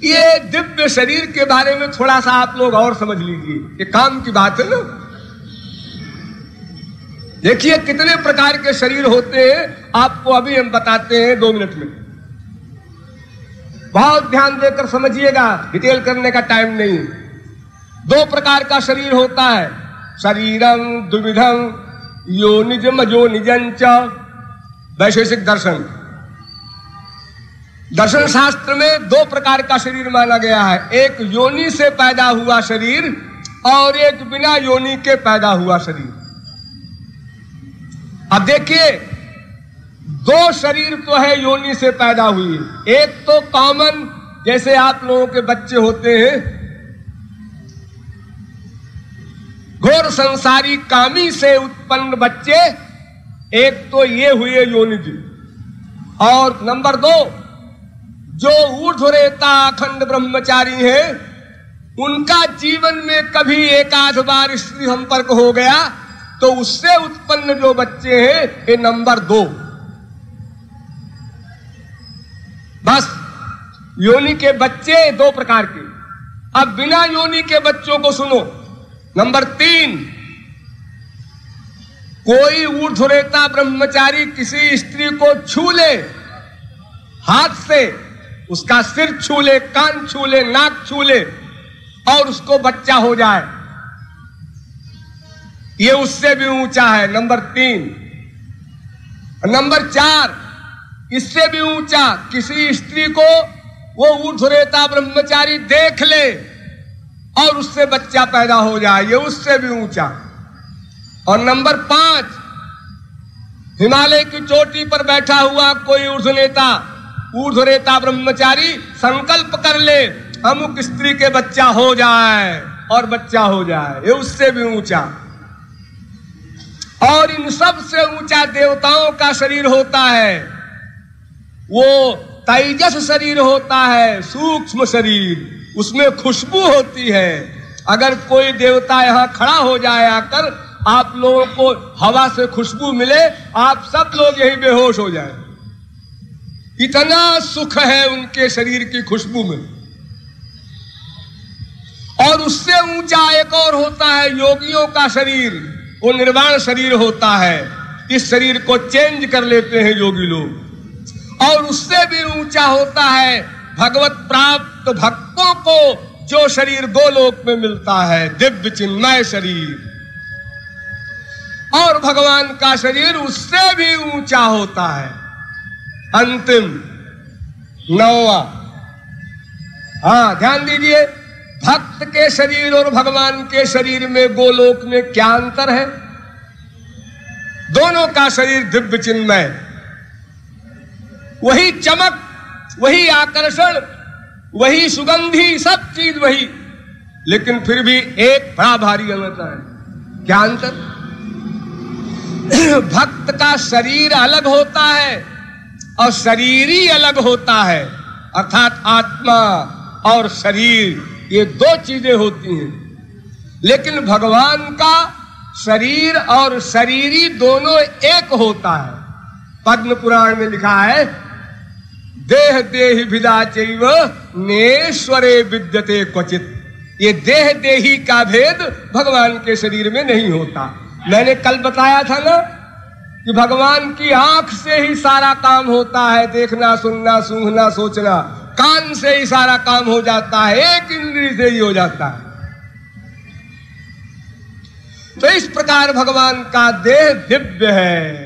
ये दिव्य शरीर के बारे में थोड़ा सा आप लोग और समझ लीजिए, ये काम की बात है ना। देखिए कितने प्रकार के शरीर होते हैं, आपको अभी हम बताते हैं 2 मिनट में। बहुत ध्यान देकर समझिएगा, डिटेल करने का टाइम नहीं। 2 प्रकार का शरीर होता है, शरीरम द्विविधम योनिजम अयोनिजंच। वैशेषिक दर्शन, दर्शन शास्त्र में 2 प्रकार का शरीर माना गया है, एक योनि से पैदा हुआ शरीर और एक बिना योनि के पैदा हुआ शरीर। अब देखिए 2 शरीर तो है योनि से पैदा हुई, एक तो कॉमन जैसे आप लोगों के बच्चे होते हैं, घोर संसारी कामी से उत्पन्न बच्चे, एक तो ये हुए योनिज। और नंबर 2 जो ऊर्ध्वरेता अखंड ब्रह्मचारी है, उनका जीवन में कभी एक आध बार स्त्री संपर्क हो गया तो उससे उत्पन्न जो बच्चे हैं ये नंबर 2। बस योनि के बच्चे 2 प्रकार के। अब बिना योनि के बच्चों को सुनो। नंबर 3, कोई ऊर्ध्वरेता ब्रह्मचारी किसी स्त्री को छू ले, हाथ से उसका सिर छू ले, कान छू ले, नाक छू ले और उसको बच्चा हो जाए, ये उससे भी ऊंचा है, नंबर 3। नंबर 4, इससे भी ऊंचा, किसी स्त्री को वो ऊर्ध्वरेता ब्रह्मचारी देख ले और उससे बच्चा पैदा हो जाए, ये उससे भी ऊंचा। और नंबर 5, हिमालय की चोटी पर बैठा हुआ कोई ऊर्ध्वरेता ब्रह्मचारी संकल्प कर ले अमुक स्त्री के बच्चा हो जाए और बच्चा हो जाए, ये उससे भी ऊंचा। और इन सब से ऊंचा देवताओं का शरीर होता है, वो तेजस शरीर होता है, सूक्ष्म शरीर, उसमें खुशबू होती है। अगर कोई देवता यहां खड़ा हो जाए आकर, आप लोगों को हवा से खुशबू मिले, आप सब लोग यही बेहोश हो जाए, इतना सुख है उनके शरीर की खुशबू में। और उससे ऊंचा एक और होता है योगियों का शरीर, वो निर्वाण शरीर होता है। इस शरीर को चेंज कर लेते हैं योगी लोग। और उससे भी ऊंचा होता है भगवत प्राप्त भक्तों को जो शरीर गोलोक में मिलता है, दिव्य चिन्मय शरीर। और भगवान का शरीर उससे भी ऊंचा होता है। अंतिम 9वां, हाँ ध्यान दीजिए, भक्त के शरीर और भगवान के शरीर में गोलोक में क्या अंतर है? दोनों का शरीर दिव्य चिन्मय, वही चमक, वही आकर्षण, वही सुगंधी, सब चीज वही, लेकिन फिर भी एक बड़ा भारी अंतर है। क्या अंतर? भक्त का शरीर अलग होता है और शरीर ही अलग होता है, अर्थात आत्मा और शरीर, ये 2 चीजें होती हैं। लेकिन भगवान का शरीर और शरीरी दोनों एक होता है। पद्म पुराण में लिखा है, देह देहि भिदा चैव नेश्वरे विद्यते क्वचित। ये देह देही का भेद भगवान के शरीर में नहीं होता। मैंने कल बताया था ना कि भगवान की आंख से ही सारा काम होता है, देखना, सुनना, सूंघना, सोचना, कान से ही सारा काम हो जाता है, एक इंद्रिय से ही हो जाता है। तो इस प्रकार भगवान का देह दिव्य है।